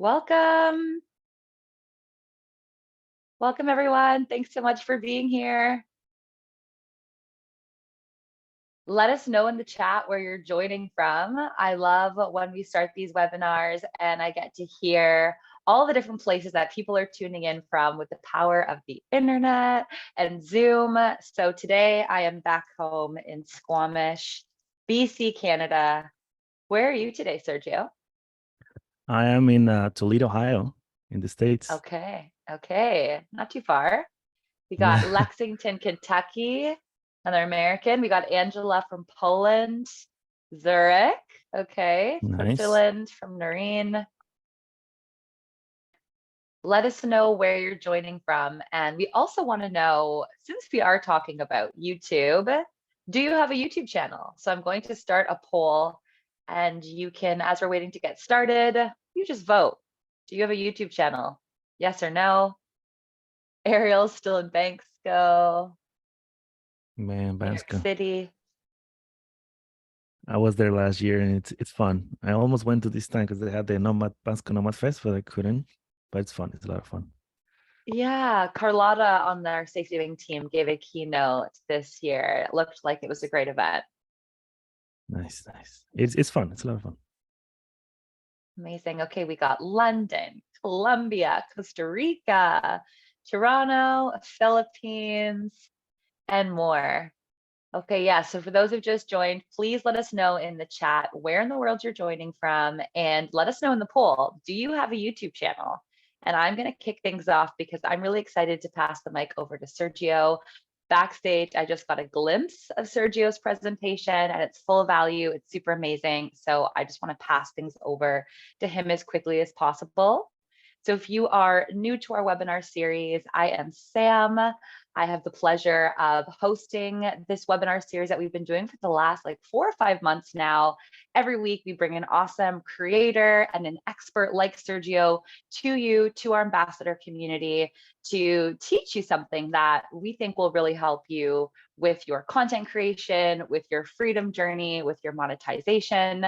Welcome. Welcome, everyone. Thanks so much for being here. Let us know in the chat where you're joining from. I love when we start these webinars and I get to hear all the different places that people are tuning in from with the power of the internet and Zoom. So today I am back home in Squamish, BC, Canada. Where are you today, Sergio? I am in Toledo, Ohio, in the States. Okay, not too far. We got Lexington, Kentucky, another American. We got Angela from Poland, Zurich, okay, Nice. Switzerland from Noreen. Let us know where you're joining from. And we also want to know, since we are talking about YouTube, do you have a YouTube channel? So I'm going to start a poll and you can, as we're waiting to get started, you just vote. Do you have a YouTube channel? Yes or no? Ariel's still in Banksco. Man, New York Bansko. City. I was there last year and it's fun. I almost went to this time because they had the Bansko Nomad Fest, but I couldn't. But it's fun. It's a lot of fun. Yeah, Carlotta on our SafetyWing team gave a keynote this year. It looked like it was a great event. Nice. It's fun. It's a lot of fun. Amazing. Okay, we got London, Colombia, Costa Rica, Toronto, Philippines, and more. Okay, yeah, so for those who've just joined, please let us know in the chat where in the world you're joining from and let us know in the poll, do you have a YouTube channel? And I'm going to kick things off because I'm really excited to pass the mic over to Sergio. Backstage, I just got a glimpse of Sergio's presentation and it's full of value. It's super amazing. So I just want to pass things over to him as quickly as possible. So if you are new to our webinar series, I am Sam. I have the pleasure of hosting this webinar series that we've been doing for the last 4 or 5 months now. Every week, we bring an awesome creator and an expert like Sergio to you, to our ambassador community, to teach you something that we think will really help you with your content creation, with your freedom journey, with your monetization.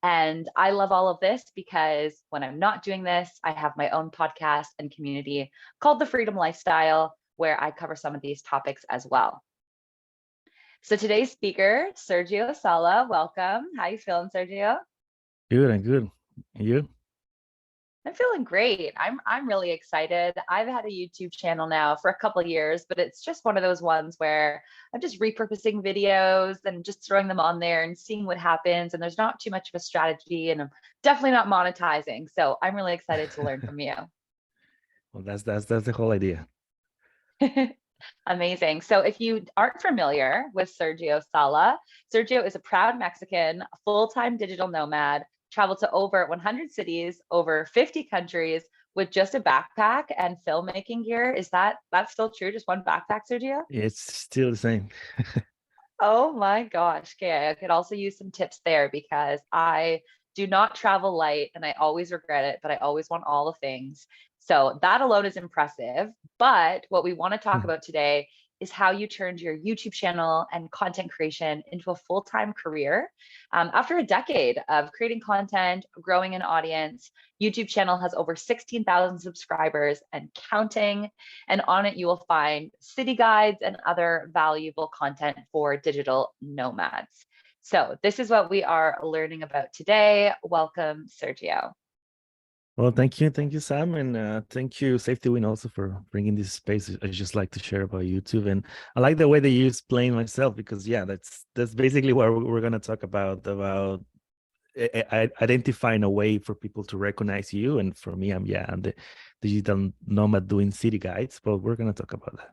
And I love all of this because when I'm not doing this, I have my own podcast and community called The Freedom Lifestyle, where I cover some of these topics as well. So today's speaker, Sergio Sala, welcome. How you feeling, Sergio? Good. And you? I'm feeling great. I'm really excited. I've had a YouTube channel now for a couple of years, but it's just one of those ones where I'm just repurposing videos and just throwing them on there and seeing what happens. And there's not too much of a strategy, and I'm definitely not monetizing. So I'm really excited to learn from you. Well, that's the whole idea. Amazing. So if you aren't familiar with Sergio Sala, Sergio is a proud Mexican, full-time digital nomad, traveled to over 100 cities, over 50 countries with just a backpack and filmmaking gear. Is that's still true? Just one backpack, Sergio? It's still the same. Oh my gosh. Okay, I could also use some tips there because I do not travel light and I always regret it, but I always want all the things. So that alone is impressive. But what we want to talk about today is how you turned your YouTube channel and content creation into a full-time career. After a decade of creating content, growing an audience, YouTube channel has over 16,000 subscribers and counting. And on it, you will find city guides and other valuable content for digital nomads. So this is what we are learning about today. Welcome, Sergio. Well, thank you, Sam, and thank you, SafetyWing, also for bringing this space. I just like to share about YouTube, and I like the way that you explain myself because, yeah, that's basically what we're gonna talk about identifying a way for people to recognize you. And for me, I'm the digital nomad doing city guides, but we're gonna talk about that.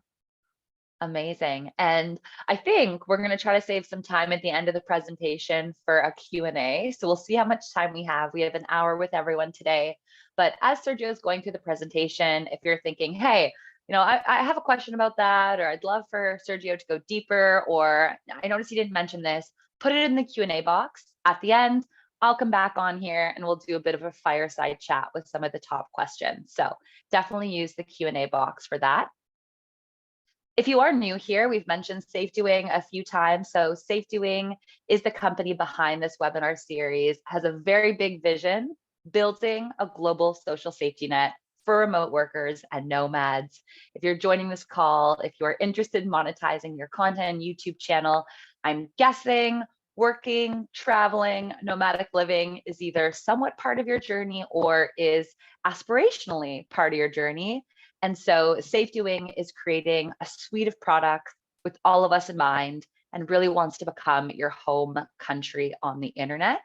Amazing. And I think we're going to try to save some time at the end of the presentation for a Q&A. So we'll see how much time we have. We have an hour with everyone today. But as Sergio is going through the presentation, if you're thinking, hey, I have a question about that, or I'd love for Sergio to go deeper, or I noticed he didn't mention this, put it in the Q&A box. At the end, I'll come back on here and we'll do a bit of a fireside chat with some of the top questions. So definitely use the Q&A box for that. If you are new here, we've mentioned SafetyWing a few times. So SafetyWing is the company behind this webinar series, has a very big vision building a global social safety net for remote workers and nomads. If you're joining this call, if you're interested in monetizing your content and YouTube channel, I'm guessing working, traveling, nomadic living is either somewhat part of your journey or is aspirationally part of your journey. And so SafetyWing is creating a suite of products with all of us in mind and really wants to become your home country on the internet.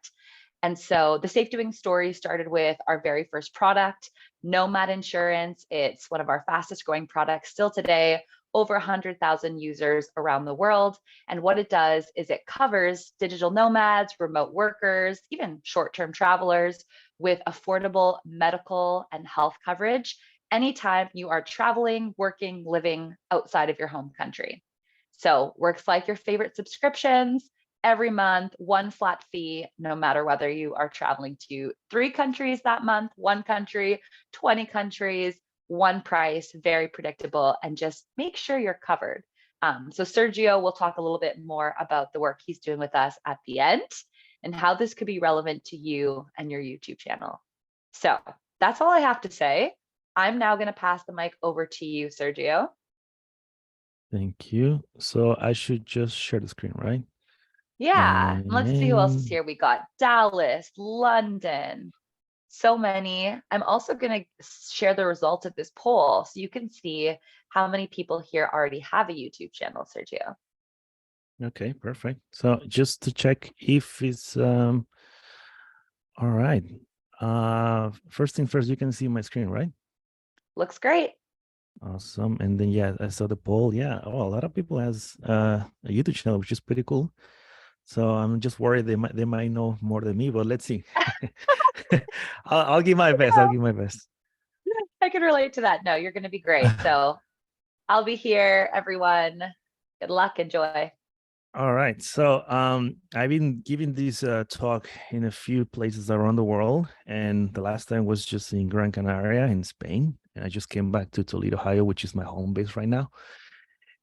And so the SafetyWing story started with our very first product, Nomad Insurance. It's one of our fastest growing products still today, over 100,000 users around the world. And what it does is it covers digital nomads, remote workers, even short-term travelers with affordable medical and health coverage anytime you are traveling, working, living outside of your home country. So works like your favorite subscriptions, every month, one flat fee, no matter whether you are traveling to 3 countries that month, 1 country, 20 countries, one price, very predictable, and just make sure you're covered. So Sergio will talk a little bit more about the work he's doing with us at the end and how this could be relevant to you and your YouTube channel. So that's all I have to say. I'm now going to pass the mic over to you, Sergio. Thank you. So I should just share the screen, right? Yeah, and let's see who else is And here. We got Dallas, London, so many. I'm also going to share the results of this poll so you can see how many people here already have a YouTube channel, Sergio. okay, perfect. So just to check if it's all right. First thing first, you can see my screen, right? Looks great. Awesome. And then yeah, I saw the poll. Yeah. Oh, a lot of people has a YouTube channel, which is pretty cool. So I'm just worried they might know more than me, but let's see. I'll give my best. I'll give my best. I can relate to that. No, you're going to be great. So I'll be here, everyone. Good luck. Enjoy. All right. So I've been giving this talk in a few places around the world, and the last time was just in Gran Canaria in Spain, and I just came back to Toledo, Ohio, which is my home base right now.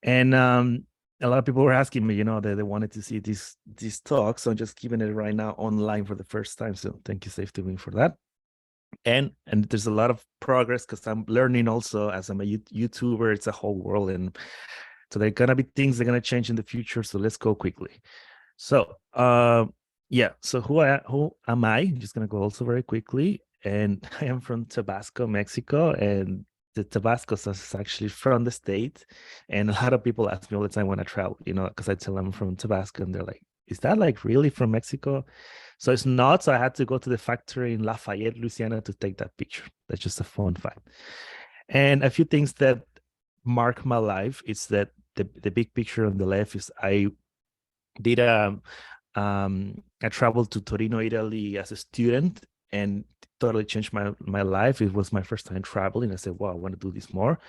And a lot of people were asking me, they wanted to see this talk, so I'm just giving it right now online for the first time. So thank you, SafetyWing, for that. And there's a lot of progress because I'm learning also as I'm a YouTuber. It's a whole world, and so there are gonna be things that are gonna change in the future. So let's go quickly. So yeah, so who am I? I'm just gonna go also very quickly. And I am from Tabasco, Mexico, and the Tabasco sauce is actually from the state. And a lot of people ask me all the time when I travel, because I tell them I'm from Tabasco, and they're like, "Is that like really from Mexico?" So it's not. So I had to go to the factory in Lafayette, Louisiana, to take that picture. That's just a fun fact. And a few things that mark my life is that the big picture on the left is I did I traveled to Torino, Italy as a student, and totally changed my life. It was my first time traveling. I said, wow, I want to do this more.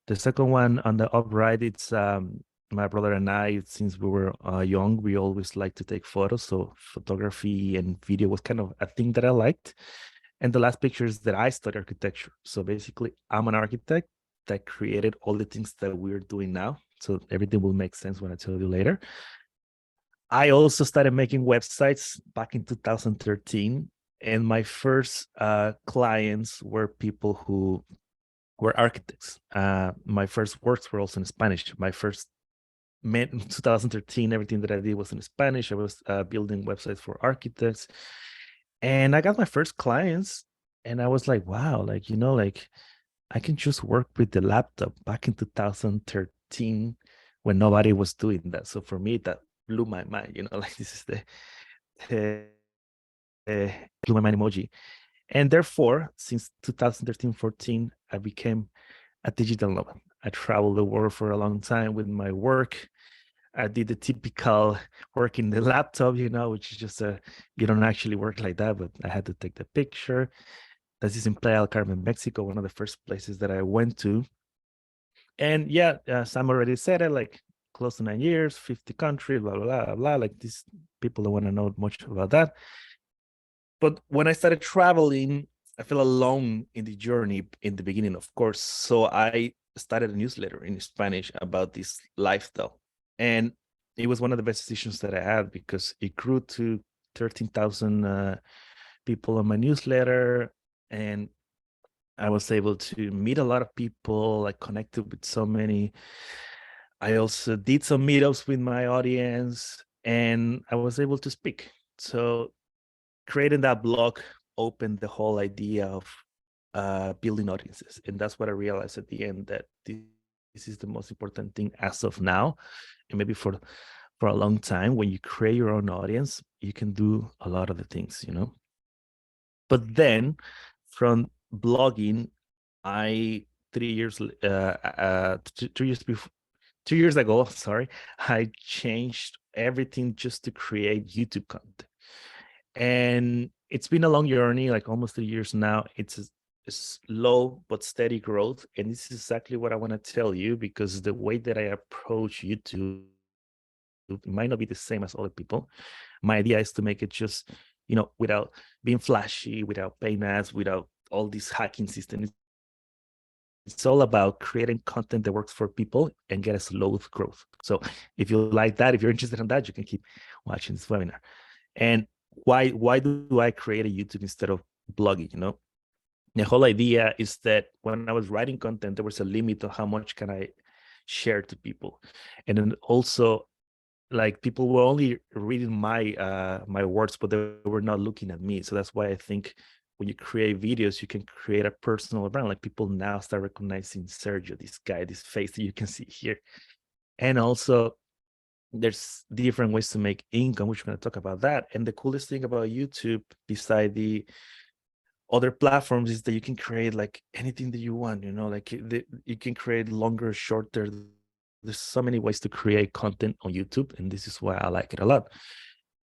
The second one on the upright, it's my brother and I, since we were young, we always liked to take photos. So photography and video was kind of a thing that I liked. And the last picture is that I studied architecture. So basically, I'm an architect that created all the things that we're doing now. So everything will make sense when I tell you later. I also started making websites back in 2013. And my first clients were people who were architects. My first works were also in Spanish. My first in 2013, everything that I did was in Spanish. I was building websites for architects. And I got my first clients. And I was like, wow, like I can just work with the laptop back in 2013 when nobody was doing that. So for me, that blew my mind, like this is the blew my mind emoji. And therefore, since 2013-14, I became a digital nomad. I traveled the world for a long time with my work. I did the typical work in the laptop, which is just you don't actually work like that, but I had to take the picture. This is in Playa del Carmen, Mexico, one of the first places that I went to. And yeah, Sam already said it, like close to 9 years, 50 countries, blah, blah, blah, blah. Like these people don't want to know much about that. But when I started traveling, I felt alone in the journey in the beginning, of course. So I started a newsletter in Spanish about this lifestyle. And it was one of the best decisions that I had because it grew to 13,000 people on my newsletter, and I was able to meet a lot of people, like connected with so many. I also did some meetups with my audience, and I was able to speak. So creating that blog opened the whole idea of building audiences. And that's what I realized at the end, that this is the most important thing as of now, and maybe for a long time. When you create your own audience, you can do a lot of the things, you know. But then from blogging, I 3 years 2 years before 2 years ago, sorry, I changed everything just to create YouTube content. And it's been a long journey, like almost 3 years now. It's a slow but steady growth. And this is exactly what I want to tell you, because the way that I approach YouTube, it might not be the same as other people. My idea is to make it just, you know, without being flashy, without paying ads, without all this hacking system. It's all about creating content that works for people and get a slow growth. So if you like that, if you're interested in that, you can keep watching this webinar. And why do I create a YouTube instead of blogging? You know, the whole idea is that when I was writing content, there was a limit on how much can I share to people. And then also, like, people were only reading my words, but they were not looking at me. So that's why I think when you create videos, you can create a personal brand. Like, people now start recognizing Sergio, this guy, this face that you can see here. And also, there's different ways to make income, which we're going to talk about that. And the coolest thing about YouTube, beside the other platforms, is that you can create like anything that you want, you know, like you can create longer, shorter. There's so many ways to create content on YouTube, and this is why I like it a lot.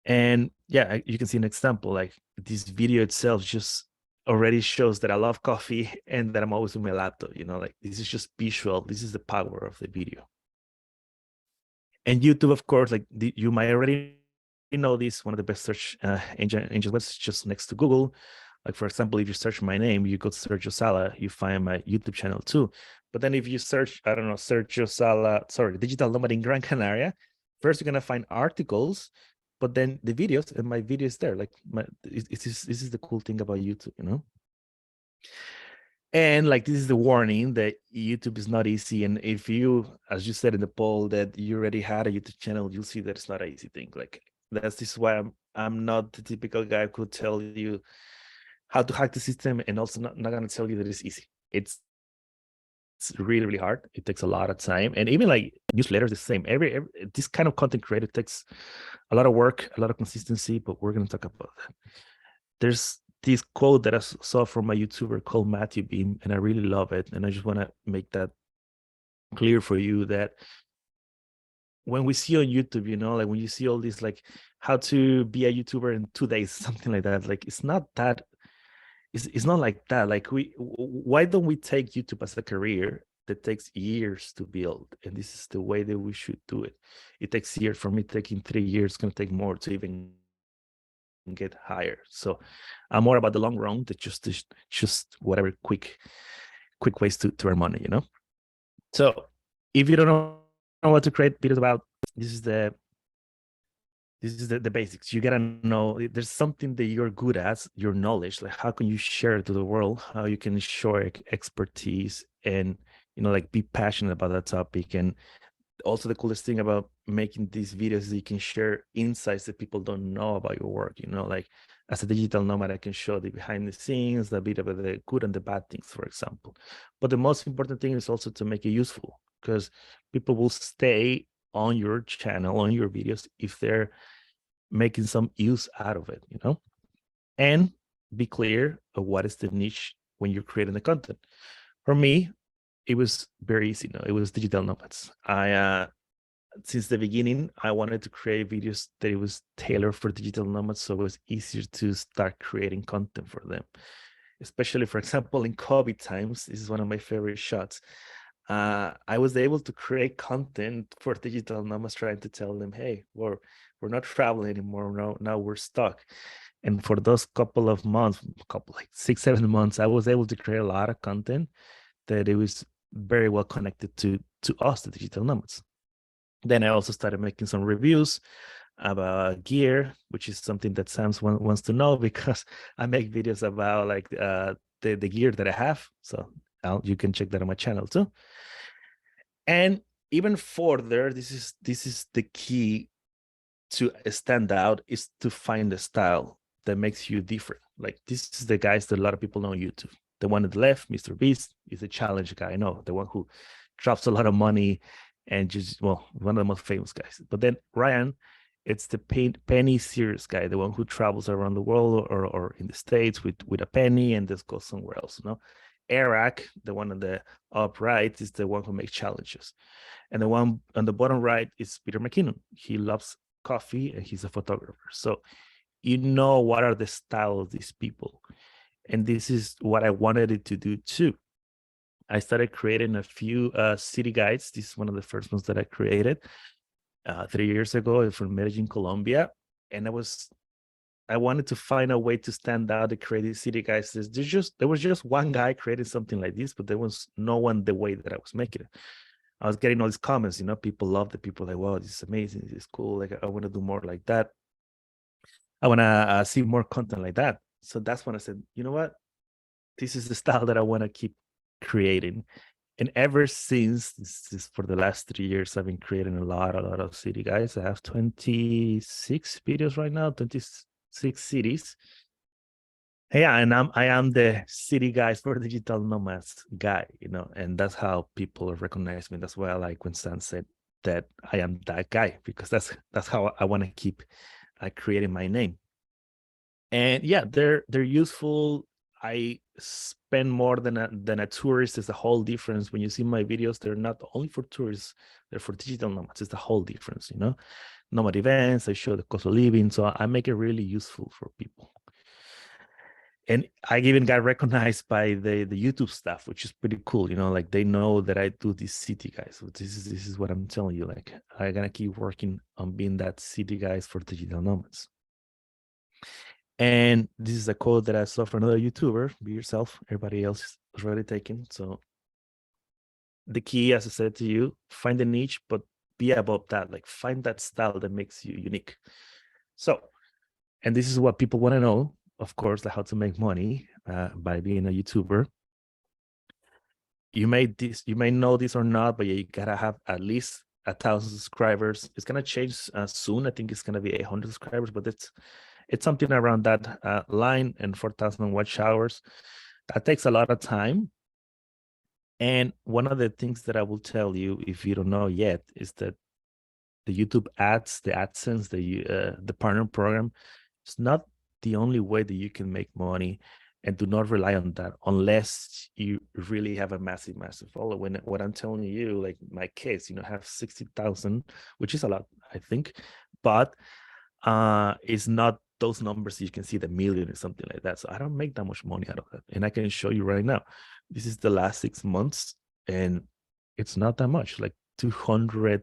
And yeah, you can see an example, like this video itself just already shows that I love coffee and that I'm always with my laptop, you know, like this is just visual. This is the power of the video. And YouTube, of course, like you might already know this, one of the best search engine was just next to Google. Like, for example, if you search my name, you go to Sergio Sala, you find my YouTube channel too. But then if you search, I don't know, Sergio Sala, sorry, digital nomad in Gran Canaria, first you're going to find articles, but then the videos, and my video is there. Like, this is the cool thing about YouTube, you know? And like, this is the warning that YouTube is not easy. And if you, as you said in the poll, that you already had a YouTube channel, you'll see that it's not an easy thing. Like, this is why I'm not the typical guy who could tell you how to hack the system, and also not going to tell you that it's easy. It's really, really hard. It takes a lot of time. And even like newsletters, the same. Every this kind of content creator takes a lot of work, a lot of consistency, but we're going to talk about that. There's this quote that I saw from a YouTuber called Matthew Beam, and I really love it. And I just want to make that clear for you, that when we see on YouTube, you know, like when you see all these, like how to be a YouTuber in 2 days, something like that, like it's not that, it's not like that. Like, why don't we take YouTube as a career that takes years to build? And this is the way that we should do it. It takes years. For me, taking 3 years, it's going to take more to even get higher. So I'm more about the long run than just whatever quick ways to earn money, you know? So if you don't know what to create videos about, this is the basics. You gotta know there's something that you're good at, your knowledge. Like, how can you share it to the world? How you can show expertise, and, you know, like, be passionate about that topic. And also, the coolest thing about making these videos is you can share insights that people don't know about your work. You know, like, as a digital nomad, I can show the behind the scenes, a bit of the good and the bad things, for example. But the most important thing is also to make it useful, because people will stay on your channel, on your videos, if they're making some use out of it, you know? And be clear of what is the niche when you're creating the content. For me, it was very easy. No, it was digital nomads. Since the beginning, I wanted to create videos that it was tailored for digital nomads, so it was easier to start creating content for them. Especially, for example, in COVID times, this is one of my favorite shots. I was able to create content for digital nomads, trying to tell them, hey, we're not traveling anymore. Now we're stuck. And for those couple of months, like 6-7 months, I was able to create a lot of content that it was very well connected to us, the digital nomads. Then I also started making some reviews. about gear, which is something that Sam wants to know because I make videos about like the gear that I have. So you can check that on my channel too. And even further, this is the key to stand out, is to find a style that makes you different. Like this is the guys that a lot of people know on YouTube. The one at the left, Mr. Beast, is a challenge guy. I know, the one who drops a lot of money and just, well, one of the most famous guys. But then Ryan, it's the penny serious guy, the one who travels around the world or in the States with a penny and just goes somewhere else, you know. Eric, the one on the upright, is the one who makes challenges. And the one on the bottom right is Peter McKinnon. He loves coffee and he's a photographer. So you know what are the style of these people. And this is what I wanted it to do too. I started creating a few city guides. This is one of the first ones that I created 3 years ago from Medellin, Colombia. And I wanted to find a way to stand out, to create these city guides. There was just one guy creating something like this, but there was no one the way that I was making it. I was getting all these comments, you know, people love the people like, wow, this is amazing, this is cool. Like, I want to do more like that. I want to see more content like that. So that's when I said, you know what? This is the style that I want to keep creating. And ever since, this is for the last 3 years, I've been creating a lot of city guys. I have 26 videos right now, 26 cities. Yeah, and I am the city guys for digital nomads guy, you know, and that's how people recognize me. That's why I like when Stan said that I am that guy, because that's how I want to keep creating my name. And yeah, they're useful. I spend more than a tourist. It's the whole difference. When you see my videos, they're not only for tourists, they're for digital nomads. It's the whole difference, you know. Nomad events, I show the cost of living, so I make it really useful for people. And I even got recognized by the YouTube staff, which is pretty cool. You know, like they know that I do this city guys. So this is what I'm telling you. Like I gotta keep working on being that city guys for digital nomads. And this is a quote that I saw from another YouTuber. Be yourself. Everybody else is already taken. So the key, as I said to you, find a niche, but be above that. Like find that style that makes you unique. So, and this is what people want to know, of course, like how to make money by being a YouTuber. You may know this or not, but you gotta have at least 1,000 subscribers. It's gonna change soon. I think it's gonna be 800 subscribers, but it's something around that line, and 4,000 watch hours. That takes a lot of time. And one of the things that I will tell you, if you don't know yet, is that the YouTube ads, the AdSense, the partner program, it's not the only way that you can make money, and do not rely on that unless you really have a massive following. What I'm telling you, like my case, you know, have 60,000, which is a lot, I think, but it's not those numbers you can see, the million or something like that. So I don't make that much money out of that. And I can show you right now. This is the last 6 months, and it's not that much, like 200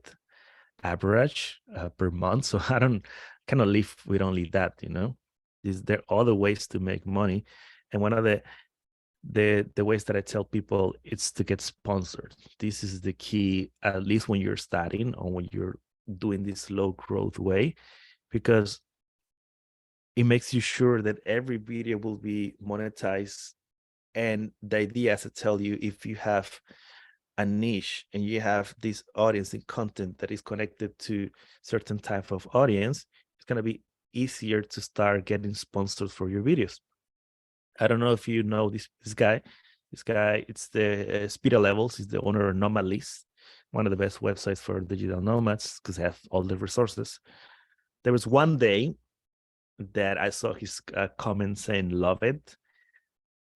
average per month. So I don't cannot live with only that, you know. There are other ways to make money. And one of the ways that I tell people, it's to get sponsored. This is the key, at least when you're starting or when you're doing this low growth way, because it makes you sure that every video will be monetized. And the idea, as I tell you, if you have a niche and you have this audience and content that is connected to certain type of audience, it's going to be easier to start getting sponsors for your videos. I don't know if you know this guy. This guy, it's the Speeder Levels. He's the owner of Nomad List, one of the best websites for digital nomads because they have all the resources. There was one day that I saw his comment saying love it,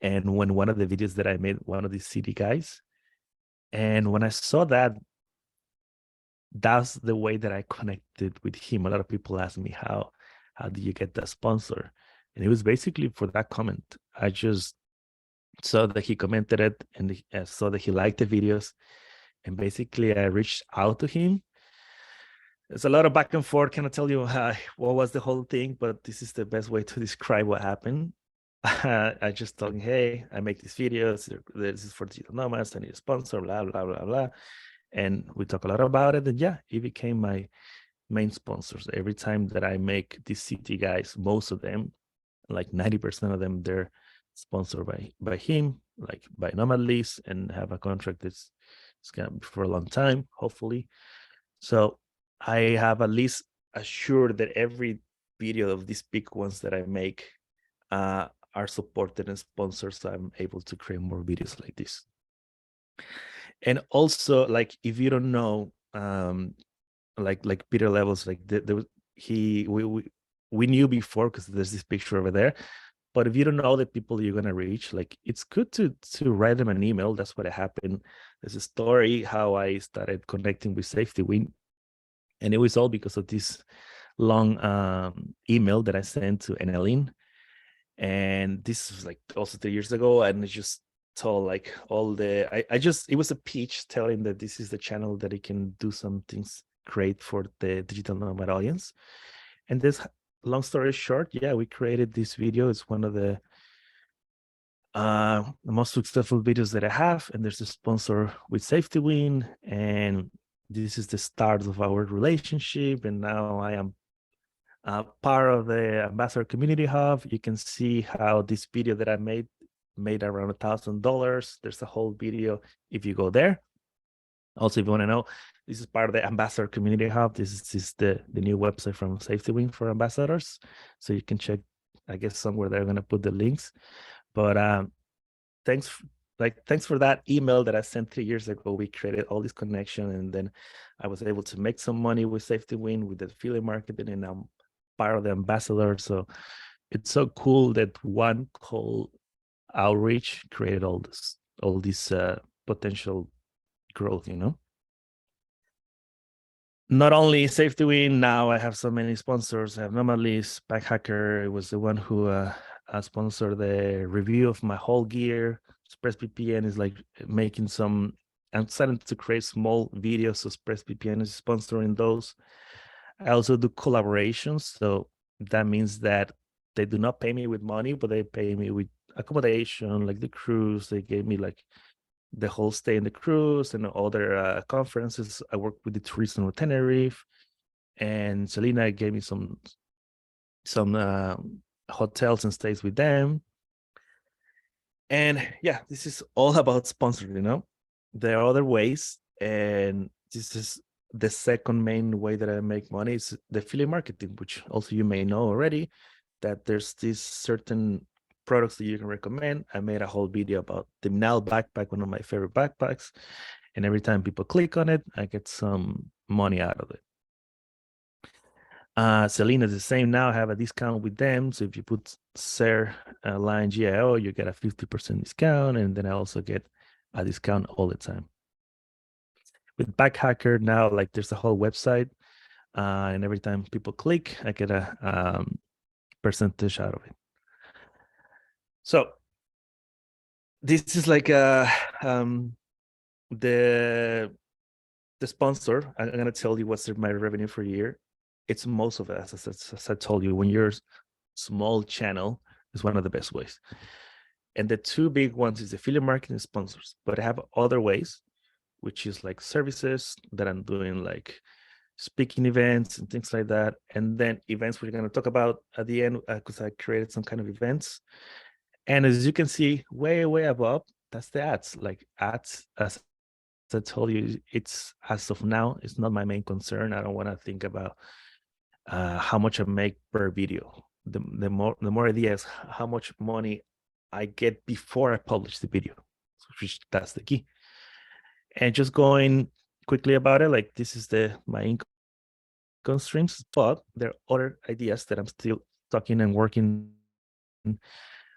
and when one of the videos that I made, one of these city guys, and when I saw that, that's the way that I connected with him. A lot of people ask me how do you get that sponsor, and it was basically for that comment. I just saw that he commented it, and I saw that he liked the videos, and basically I reached out to him. There's a lot of back and forth. Cannot tell you what was the whole thing, but this is the best way to describe what happened. I just told him, hey, I make these videos. This is for digital nomads. I need a sponsor, blah, blah, blah, blah. And we talk a lot about it. And yeah, he became my main sponsors. Every time that I make these city guys, most of them, like 90% of them, they're sponsored by him, like by Nomad Lease, and have a contract that's it's gonna be for a long time, hopefully. So I have at least assured that every video of these big ones that I make are supported and sponsored, so I'm able to create more videos like this. And also, like, if you don't know, like Peter Levels, like he we knew before because there's this picture over there. But if you don't know the people you're gonna reach, like, it's good to write them an email. That's what happened. There's a story how I started connecting with SafetyWing, and it was all because of this long email that I sent to Enelin. And this was like also 3 years ago, and I just told like all the I just, it was a pitch telling that this is the channel that it can do some things great for the digital nomad audience. And this, long story short, yeah, we created this video. It's one of the most successful videos that I have, and there's a sponsor with SafetyWing, and this is the start of our relationship. And now I am part of the Ambassador Community Hub. You can see how this video that I made around $1,000. There's a whole video if you go there. Also, if you want to know, this is part of the Ambassador Community Hub. This is the new website from SafetyWing for ambassadors. So you can check, I guess somewhere they're going to put the links. But thanks for that email that I sent 3 years ago. We created all this connection, and then I was able to make some money with SafetyWing with the affiliate marketing, and I'm part of the ambassador. So it's so cool that one call outreach created all this potential growth, you know. Not only SafetyWing, now I have so many sponsors. I have Nomadlist, Backhacker. It was the one who sponsored the review of my whole gear. ExpressVPN is like making some. I'm starting to create small videos, so ExpressVPN is sponsoring those. I also do collaborations, so that means that they do not pay me with money, but they pay me with accommodation, like the cruise. They gave me like the whole stay in the cruise and other conferences. I work with the tourism of Tenerife, and Selena gave me some hotels and stays with them. And yeah, this is all about sponsoring, you know. There are other ways, and this is the second main way that I make money is the affiliate marketing, which also you may know already, that there's these certain products that you can recommend. I made a whole video about the Minal backpack, one of my favorite backpacks. And every time people click on it, I get some money out of it. Selena's the same now. I have a discount with them. So if you put Ser line GIO, you get a 50% discount. And then I also get a discount all the time. With Backhacker now, like there's a whole website. And every time people click, I get a percentage out of it. So this is like the sponsor. I'm gonna tell you what's my revenue for a year. It's most of it, as I told you. When you're small channel, is one of the best ways. And the two big ones is affiliate marketing sponsors. But I have other ways, which is like services that I'm doing, like speaking events and things like that. And then events we're gonna talk about at the end, because I created some kind of events. And as you can see, way above, that's the ads. Like ads, as I told you, it's as of now, it's not my main concern. I don't want to think about how much I make per video. The more ideas, how much money I get before I publish the video, which that's the key. And just going quickly about it, like this is my income streams, but there are other ideas that I'm still talking and working,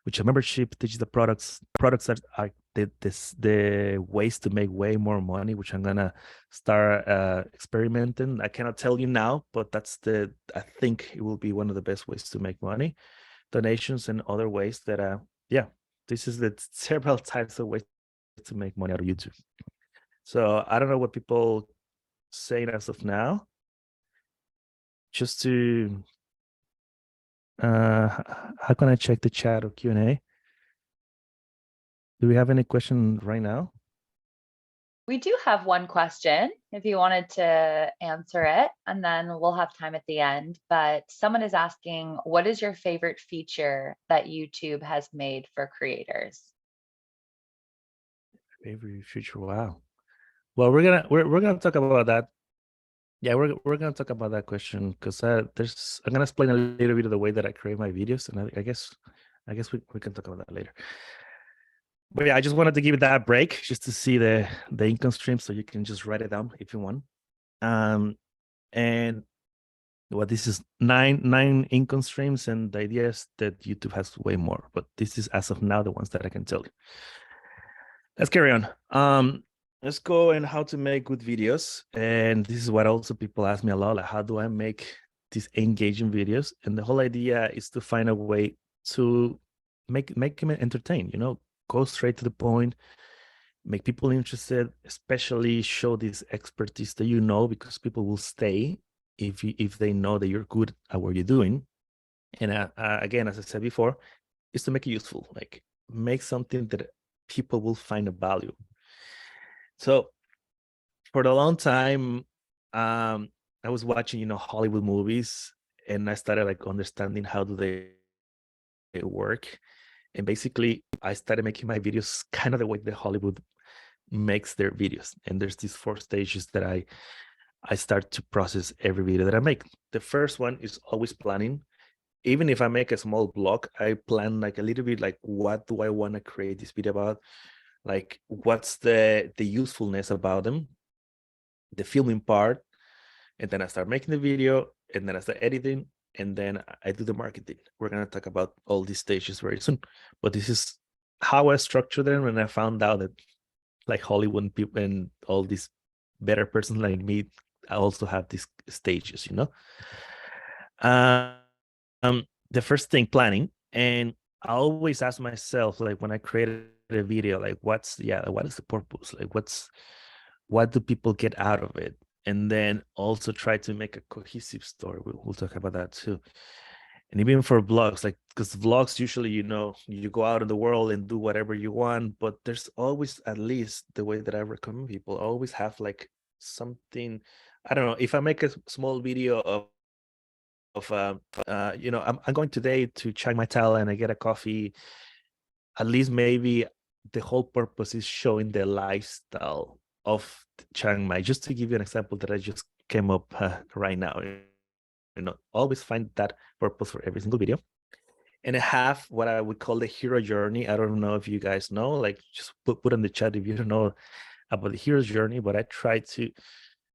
which are membership, digital products that are the ways to make way more money, which I'm gonna start experimenting. I cannot tell you now, but I think it will be one of the best ways to make money. Donations and other ways that yeah, this is the several types of ways to make money out of YouTube. So I don't know what people saying as of now. Just to how can I check the chat or Q&A? Do we have any question right now? We do have one question if you wanted to answer it, and then we'll have time at the end. But someone is asking, what is your favorite feature that YouTube has made for creators? Favorite future. Wow. Well, we're gonna talk about that. Yeah, we're gonna talk about that question because I'm gonna explain a little bit of the way that I create my videos, and I guess we can talk about that later. But yeah, I just wanted to give it that break just to see the income stream, so you can just write it down if you want. And well, this is nine income streams, and the idea is that YouTube has way more, but this is as of now the ones that I can tell you. Let's carry on. Let's go and how to make good videos. And this is what also people ask me a lot, like how do I make these engaging videos? And the whole idea is to find a way to make them entertain, go straight to the point, make people interested, especially show this expertise that because people will stay if they know that you're good at what you're doing. And again, as I said before, is to make it useful, like make something that people will find a value. So for a long time, I was watching, Hollywood movies, and I started like understanding how do they work. And basically, I started making my videos kind of the way that Hollywood makes their videos. And there's these 4 stages that I start to process every video that I make. The first one is always planning. Even if I make a small blog, I plan like a little bit, like what do I want to create this video about? Like what's the usefulness about them, the filming part, and then I start making the video, and then I start editing, and then I do the marketing. We're gonna talk about all these stages very soon, but this is how I structured them, and I found out that like Hollywood people and all these better persons like me, I also have these stages, Um, the first thing, planning, and I always ask myself, like when I created a video, like what is the purpose? Like what do people get out of it? And then also try to make a cohesive story. We'll talk about that too. And even for vlogs, like because vlogs usually, you go out in the world and do whatever you want, but there's always, at least the way that I recommend people, always have like something. I don't know, if I make a small video I'm going today to Chiang Mai and I get a coffee, at least maybe the whole purpose is showing the lifestyle of Chiang Mai. Just to give you an example that I just came up right now, always find that purpose for every single video. And I have what I would call the hero journey. I don't know if you guys know, like just put in the chat if you don't know about the hero's journey, but I try to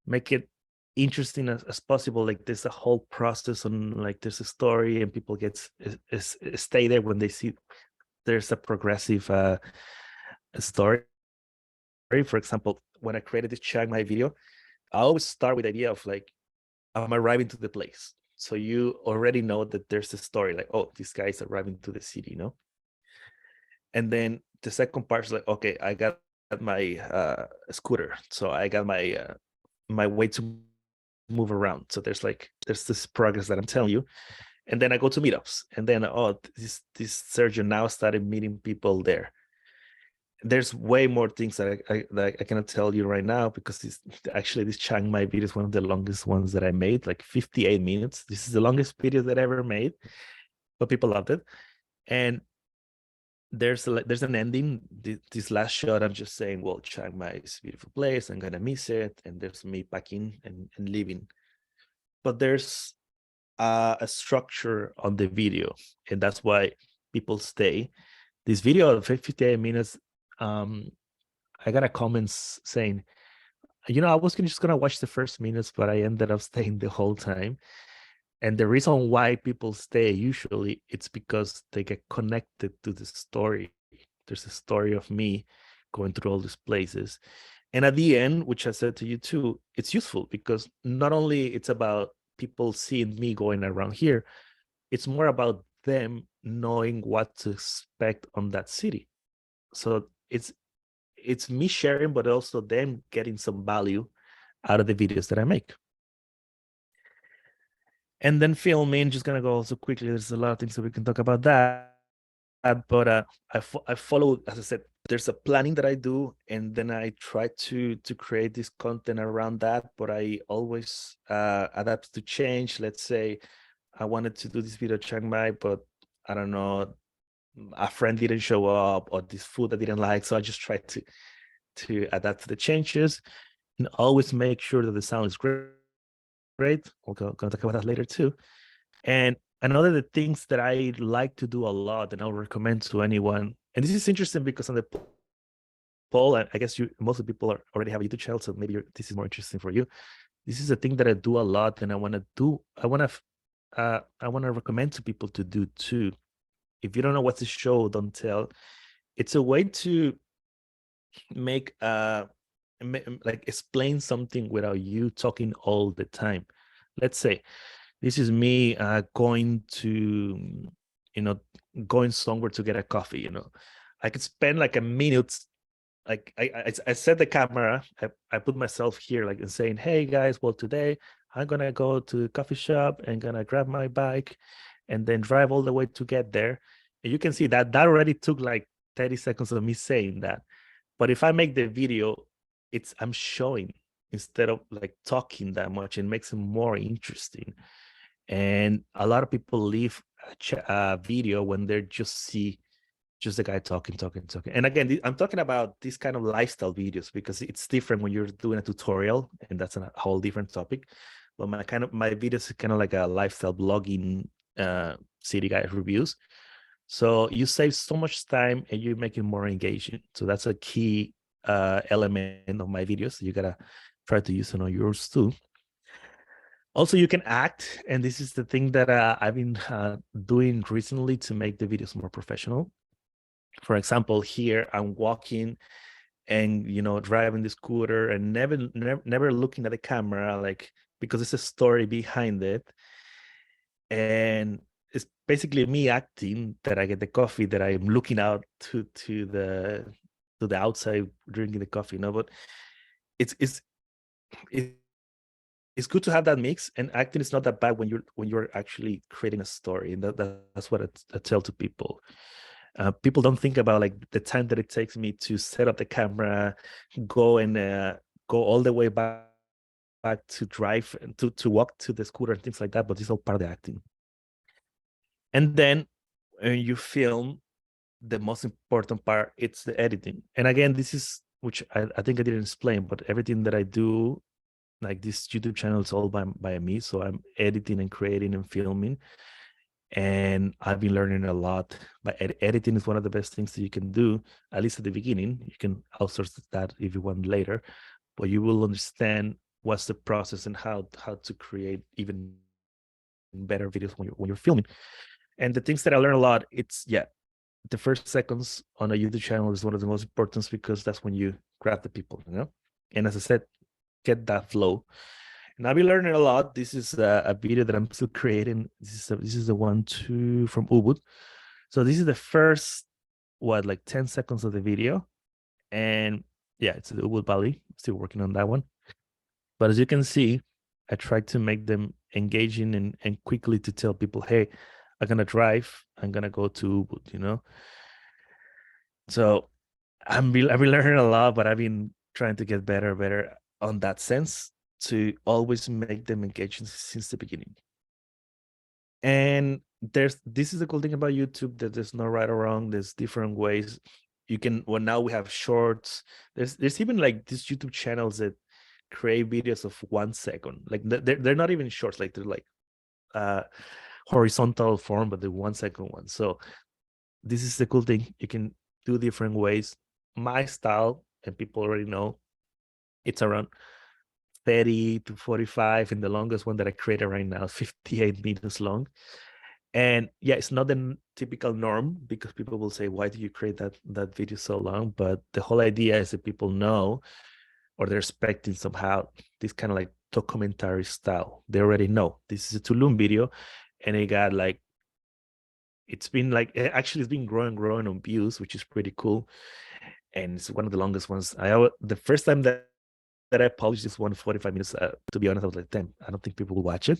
make it interesting as possible. Like there's a whole process on, like there's a story, and people stay there when they see there's a progressive story. For example, when I created this Chiang Mai video, I always start with the idea of like, I'm arriving to the place. So you already know that there's a story, like, oh, this guy's arriving to the city, And then the second part is like, okay, I got my scooter. So I got my way to move around. So there's this progress that I'm telling you. And then I go to meetups, and then this Sergio now started meeting people there. There's way more things that I cannot tell you right now, because this Chiang Mai video is one of the longest ones that I made, like 58 minutes. This is the longest video that I ever made, but people loved it. And there's an ending. This last shot, I'm just saying, well, Chiang Mai is a beautiful place, I'm gonna miss it, and there's me packing and leaving. But there's a structure on the video, and that's why people stay. This video of 58 minutes, I got a comments saying, I was just gonna watch the first minutes, but I ended up staying the whole time. And the reason why people stay usually, it's because they get connected to the story. There's a story of me going through all these places. And at the end, which I said to you too, it's useful because not only it's about people seeing me going around here, it's more about them knowing what to expect on that city. So it's me sharing, but also them getting some value out of the videos that I make. And then filming, just gonna go also quickly. There's a lot of things that we can talk about that. But I follow, as I said, there's a planning that I do, and then I try to create this content around that, but I always adapt to change. Let's say I wanted to do this video Chiang Mai, but I don't know, a friend didn't show up, or this food I didn't like, so I just try to adapt to the changes, and always make sure that the sound is great. We're gonna talk about that later too. And another the things that I like to do a lot, and I'll recommend to anyone, and this is interesting because on the poll, I guess most of the people already have a YouTube channel, so maybe this is more interesting for you. This is a thing that I do a lot, and I want to recommend to people to do too. If you don't know what to show, don't tell. It's a way to make like explain something without you talking all the time. Let's say this is me going to, going somewhere to get a coffee. I could spend like a minute, like I set the camera, I put myself here, like, and saying, hey guys, well, today I'm gonna go to the coffee shop and gonna grab my bike and then drive all the way to get there. And you can see that already took like 30 seconds of me saying that. But if I make the video, I'm showing instead of like talking that much. It makes it more interesting. And a lot of people leave a video when they just see just the guy talking. And again, I'm talking about these kind of lifestyle videos because it's different when you're doing a tutorial, and that's a whole different topic. But my videos is kind of like a lifestyle blogging, city guide reviews. So you save so much time and you make it more engaging. So that's a key element of my videos. You gotta try to use it on yours too. Also, you can act, and this is the thing that I've been doing recently to make the videos more professional. For example, here I'm walking and driving the scooter and never looking at the camera, like, because it's a story behind it. And it's basically me acting that I get the coffee, that I'm looking out to the outside drinking the coffee. But it's it's good to have that mix, and acting is not that bad when you're actually creating a story. And that's what I tell to people. People don't think about like the time that it takes me to set up the camera, go and go all the way back to drive and to walk to the scooter and things like that, but it's all part of the acting. And then when you film, the most important part, it's the editing. And again, this is, which I think I didn't explain, but everything that I do, like this YouTube channel, is all by me. So I'm editing and creating and filming. And I've been learning a lot. But editing is one of the best things that you can do, at least at the beginning. You can outsource that if you want later, but you will understand what's the process and how to create even better videos when you're filming. And the things that I learned a lot, it's the first seconds on a YouTube channel is one of the most important, because that's when you grab the people, And as I said, get that flow. And I've been learning a lot. This is a video that I'm still creating. This is the one from Ubud. So this is the first, like 10 seconds of the video. And it's the Ubud Valley. Still working on that one. But as you can see, I tried to make them engaging and quickly to tell people, hey, I'm gonna drive. I'm gonna go to Ubud, So I've been learning a lot, but I've been trying to get better on that sense, to always make them engaging since the beginning. And this is the cool thing about YouTube, that there's no right or wrong. There's different ways you can. Well, now we have shorts. There's even like these YouTube channels that create videos of 1 second. Like they're not even shorts. Like they're like horizontal form, but the 1 second one. So this is the cool thing. You can do different ways. My style, and people already know, it's around 30 to 45, and the longest one that I created right now is 58 minutes long. And it's not the typical norm, because people will say, why do you create that video so long? But the whole idea is that people know, or they're expecting somehow, this kind of like documentary style. They already know this is a Tulum video, and it got like, it's been growing on views, which is pretty cool. And it's one of the longest ones. The first time that I published this one, 45 minutes, to be honest, I was like, damn, I don't think people will watch it.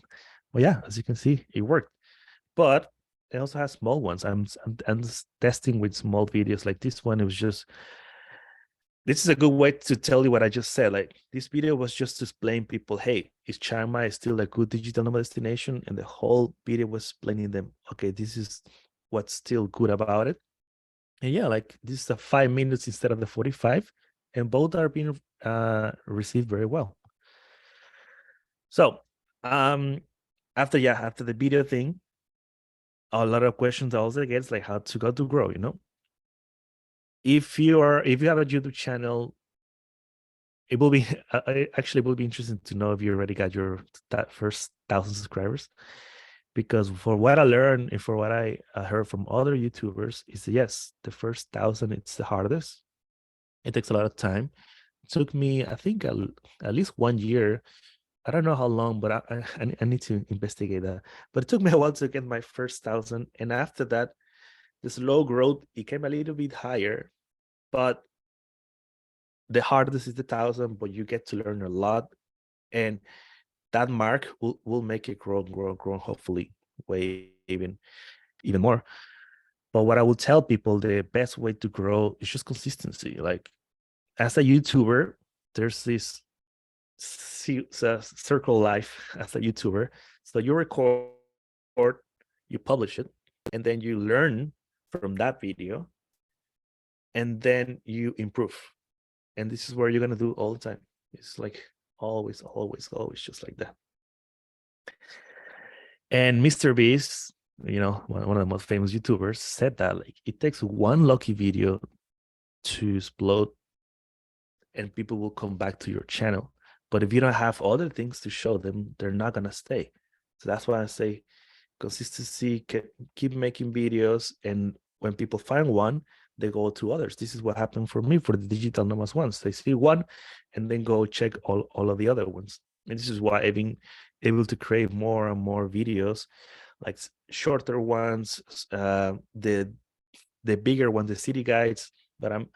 Well, as you can see, it worked. But it also has small ones. I'm testing with small videos like this one. It was just, this is a good way to tell you what I just said. Like, this video was just to explain people, hey, is Chiang Mai still a good digital nomad destination? And the whole video was explaining them, okay, this is what's still good about it. And yeah, like, this is a 5 minutes instead of the 45, and both are being received very well. So after the video thing, a lot of questions also gets like how to grow, you know. If you have a YouTube channel, it will be actually, it will be interesting to know if you already got your that first 1,000 subscribers, because for what I learned and for what I heard from other YouTubers is, yes, the first 1,000, it's the hardest. It takes a lot of time. It took me, I think, at least 1 year. I don't know how long, but I need to investigate that. But it took me a while to get my first 1,000, and after that, the slow growth, it came a little bit higher, but the hardest is the 1,000, but you get to learn a lot, and that mark will make it grow, hopefully way even more. But what I will tell people, the best way to grow is just consistency. Like, as a YouTuber, there's this circle life as a YouTuber. So you record, you publish it, and then you learn from that video, and then you improve. And this is where you're gonna do all the time. It's like always just like that. And Mr. Beast, you know, one of the most famous YouTubers, said that like it takes one lucky video to explode, and people will come back to your channel. But if you don't have other things to show them, they're not gonna stay. So that's why I say consistency, keep making videos, and when people find one, they go to others. This is what happened for me for the digital nomads ones. They see one and then go check all of the other ones. And this is why I've been able to create more and more videos, like shorter ones, the bigger ones, the city guides. But I'm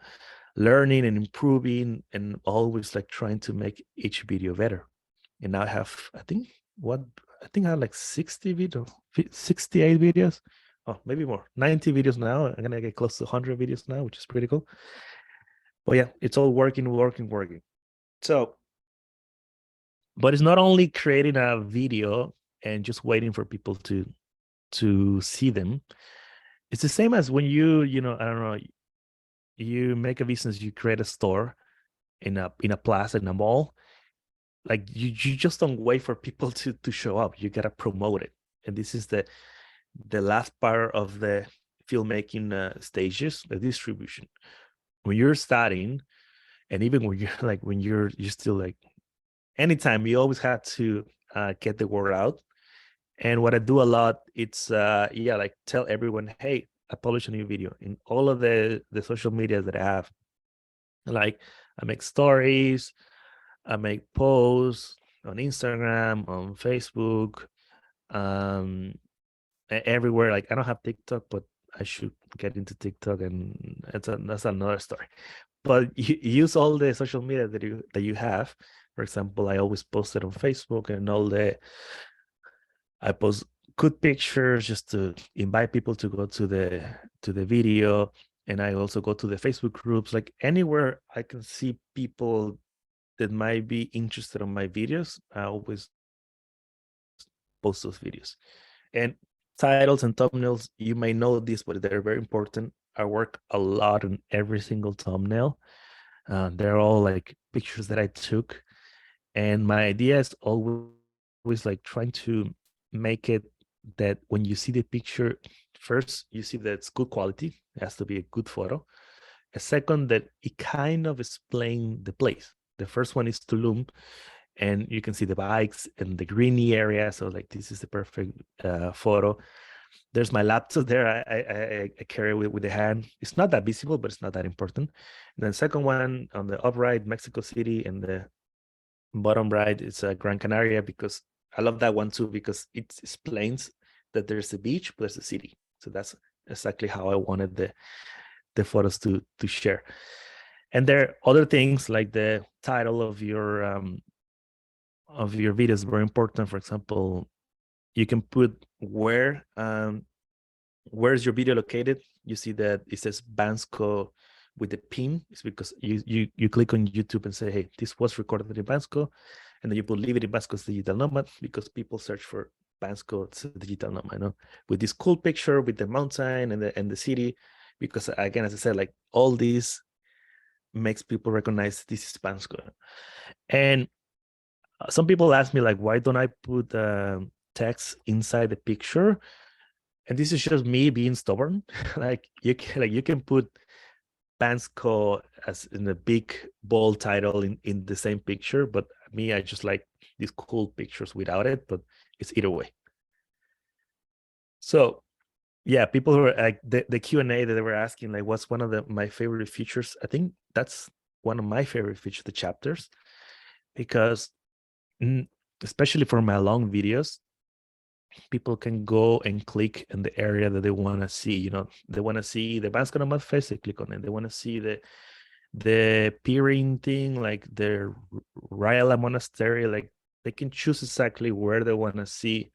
learning and improving and always like trying to make each video better. And now I have, I think I have like 60 videos, 68 videos. Oh, maybe more, 90 videos now. I'm gonna get close to 100 videos now, which is pretty cool. But yeah, it's all working. So, but it's not only creating a video and just waiting for people to see them. It's the same as when you know, I don't know, you make a business, you create a store in a plaza, in a mall. Like, you just don't wait for people to show up. You gotta promote it. And this is the last part of the filmmaking stages, the distribution. When you're starting, and even when you're like, when you're still like, anytime, you always have to get the word out. And what I do a lot, it's like tell everyone, hey, I publish a new video in all of the social media that I have. Like, I make stories, I make posts on Instagram, on Facebook, um, everywhere. Like, I don't have TikTok, but I should get into TikTok, and that's another story. But you use all the social media that you have. For example, I always post it on Facebook, and I post good pictures just to invite people to go to the video. And I also go to the Facebook groups, like anywhere I can see people that might be interested in my videos, I always post those videos. And titles and thumbnails, you may know this, but they're very important. I work a lot on every single thumbnail. They're all like pictures that I took. And my idea is always like trying to make it that when you see the picture, first, you see that it's good quality. It has to be a good photo. A second, that it kind of explains the place. The first one is Tulum, and you can see the bikes and the greeny area. So like, this is the perfect photo. There's my laptop there. I carry with the hand. It's not that visible, but it's not that important. And then second one on the up right, Mexico City, and the bottom right, it's Gran Canaria, because I love that one too, because it explains that there's a beach plus a city. So that's exactly how I wanted the photos to share. And there are other things like the title of your videos, very important. For example, you can put where where's your video located, you see that it says Bansko with the pin. It's because you click on YouTube and say, hey, this was recorded in Bansko, and then you put leave it in Bansko's digital nomad, because people search for Bansko's digital nomad, you know, with this cool picture with the mountain and the city, because again, as I said, like all these makes people recognize this is Bansko. And some people ask me like, why don't I put text inside the picture? And this is just me being stubborn. Like you can put Bansko as in a big bold title in the same picture, but me, I just like these cool pictures without it, but it's either way. So yeah, people who are like the Q&A that they were asking, like, what's one of my favorite features? I think that's one of my favorite features, the chapters, because especially for my long videos, people can go and click in the area that they want to see. You know, they want to see the Bansko Nomad face, they click on it. They want to see the peering thing, like the Rayala Monastery, like they can choose exactly where they want to see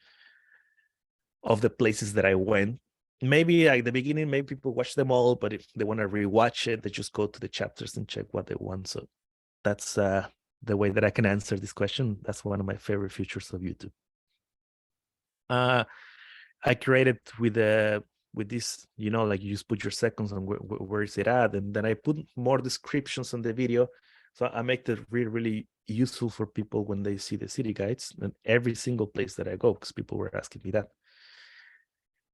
of the places that I went. Maybe at the beginning, maybe people watch them all, but if they want to rewatch it, they just go to the chapters and check what they want. So that's the way that I can answer this question. That's one of my favorite features of YouTube. I created with this, you know, like you just put your seconds on where is it at, and then I put more descriptions on the video. So I make it really, really useful for people when they see the city guides and every single place that I go, because people were asking me that.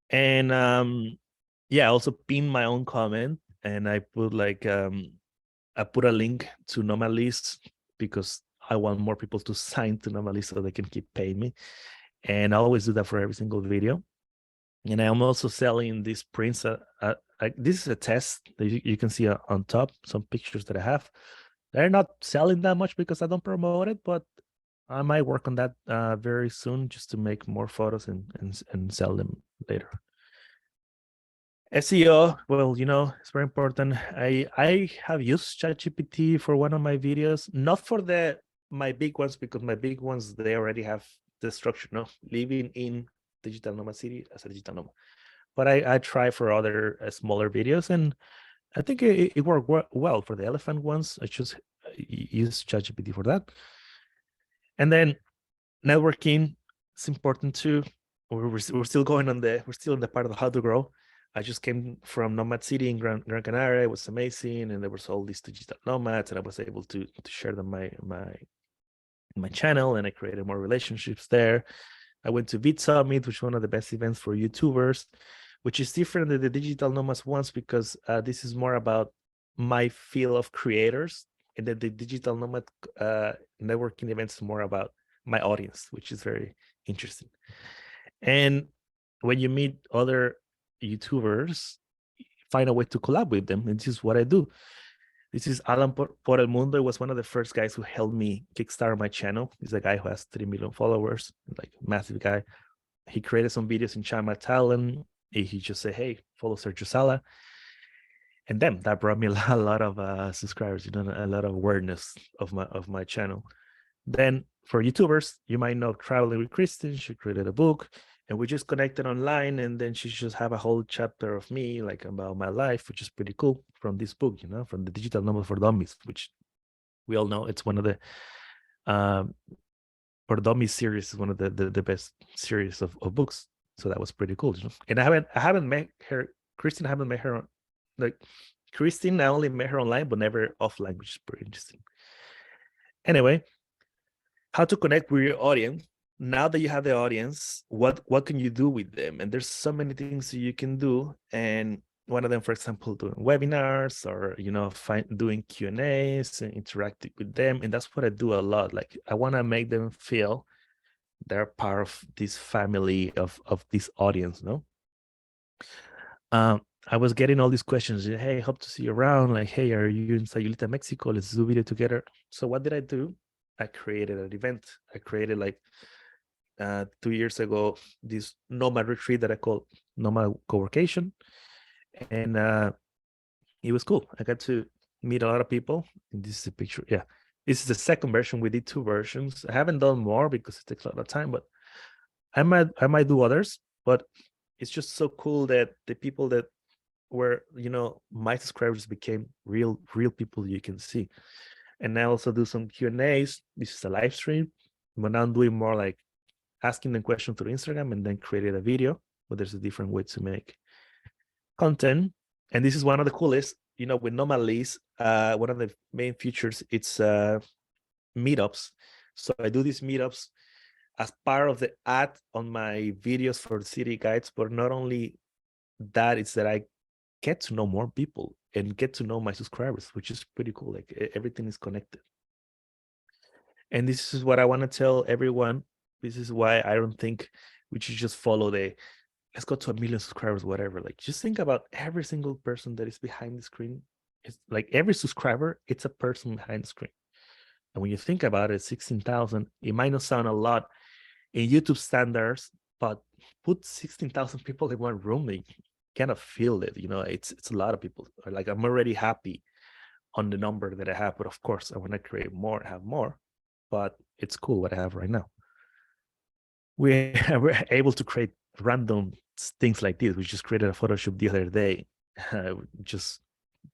And yeah, I also pinned my own comment, and I put like I put a link to Nomad List, because I want more people to sign to Nomad List so they can keep paying me. And I always do that for every single video. And I'm also selling these prints. This is a test that you can see on top, some pictures that I have. They're not selling that much because I don't promote it, but I might work on that very soon, just to make more photos and sell them later. SEO, well, you know, it's very important. I have used ChatGPT for one of my videos, not for my big ones, because my big ones, they already have the structure, no, living in digital nomad city as a digital nomad. But I try for other smaller videos, and I think it worked well for the elephant ones. I just use ChatGPT for that. And then networking, it's important too. We're still going on we're still in the part of how to grow. I just came from Nomad City in Gran Canaria. It was amazing, and there was all these digital nomads, and I was able to share them my channel, and I created more relationships there. I went to Vid Summit, which is one of the best events for YouTubers, which is different than the digital nomads ones, because this is more about my field of creators, and then the digital nomad networking events is more about my audience, which is very interesting. And when you meet other YouTubers, find a way to collab with them, and this is what I do. This is Alan por el Mundo. He was one of the first guys who helped me kickstart my channel. He's a guy who has 3 million followers, like massive guy. He created some videos in Chama Talent. He just said, hey, follow Sergio Sala. And then that brought me a lot of subscribers, you know, a lot of awareness of my channel. Then for YouTubers, you might know Traveling with Kristen. She created a book, and we just connected online, and then she just have a whole chapter of me, like about my life, which is pretty cool, from this book, you know, from the Digital Nomad for Dummies, which we all know it's one of the for Dummies series is one of the best series of books. So that was pretty cool, you know. And I haven't met her, Kristen. I haven't met her like Kristen. I only met her online, but never offline, which is pretty interesting. Anyway, how to connect with your audience. Now that you have the audience, what can you do with them? And there's so many things you can do. And one of them, for example, doing webinars, or, you know, doing Q&As and interacting with them. And that's what I do a lot. Like, I want to make them feel they're part of this family of this audience, no? I was getting all these questions. Hey, hope to see you around. Like, hey, are you in Sayulita, Mexico? Let's do a video together. So what did I do? I created an event. I created, like 2 years ago, this nomad retreat that I call Nomad Co-workation. And it was cool. I got to meet a lot of people. And this is a picture. Yeah, this is the second version. We did 2 versions. I haven't done more because it takes a lot of time, but I might do others. But it's just so cool that the people that were, my subscribers became real people you can see. And I also do some Q&As. This is a live stream, but now I'm doing more like asking them questions through Instagram and then created a video. But there's a different way to make content. And this is one of the coolest, with Nomad, one of the main features, it's meetups. So I do these meetups as part of the ad on my videos for the city guides, but not only that, it's that I get to know more people and get to know my subscribers, which is pretty cool. Like everything is connected. And this is what I want to tell everyone. This is why I don't think we should just follow let's go to 1 million subscribers, whatever. Like, just think about every single person that is behind the screen. It's like every subscriber, it's a person behind the screen. And when you think about it, 16,000, it might not sound a lot in YouTube standards, but put 16,000 people in one room, they kind of feel it. It's a lot of people. Like, I'm already happy on the number that I have, but of course, I want to create more, have more. But it's cool what I have right now. We're able to create random things like this. We just created a photo shoot the other day, just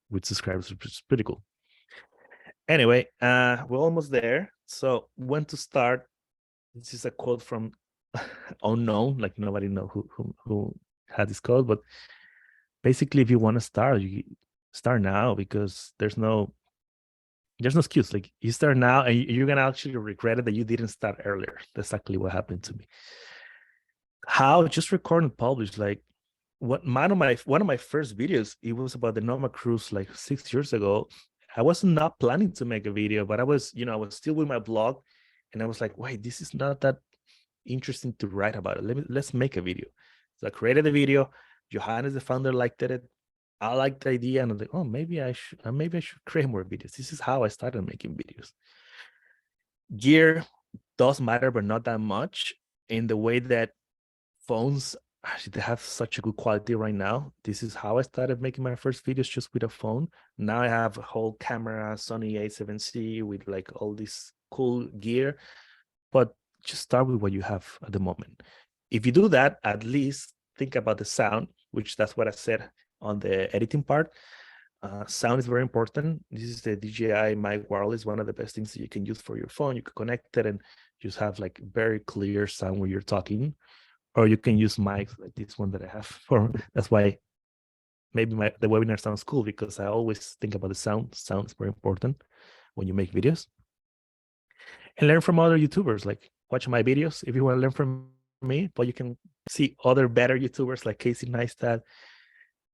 with subscribers, which is pretty cool. Anyway, we're almost there. So when to start? This is a quote from unknown, like nobody know who had this quote, but basically, if you want to start, you start now, because there's no excuse. Like, you start now and you're gonna actually regret it that you didn't start earlier. That's exactly what happened to me. How? Just record and publish. Like, one of my first videos, it was about the Nomad cruise like 6 years ago. I was not planning to make a video, but I was still with my blog, and I was like, wait, this is not that interesting to write about it. Let's make a video. So I created a video. Johannes, the founder, liked it. I liked the idea, and I was like, oh, maybe I should create more videos. This is how I started making videos. Gear does matter, but not that much, in the way that phones, actually, they have such a good quality right now. This is how I started making my first videos, just with a phone. Now I have a whole camera, Sony A7C, with like all this cool gear, but just start with what you have at the moment. If you do that, at least think about the sound, which that's what I said on the editing part. Sound is very important. This is the DJI mic wireless, one of the best things that you can use for your phone. You can connect it and just have like very clear sound when you're talking. Or you can use mics like this one that I have for. That's why maybe the webinar sounds cool, because I always think about the sound. Sound is very important when you make videos. And learn from other YouTubers. Like, watch my videos if you want to learn from me, but you can see other better YouTubers like Casey Neistat,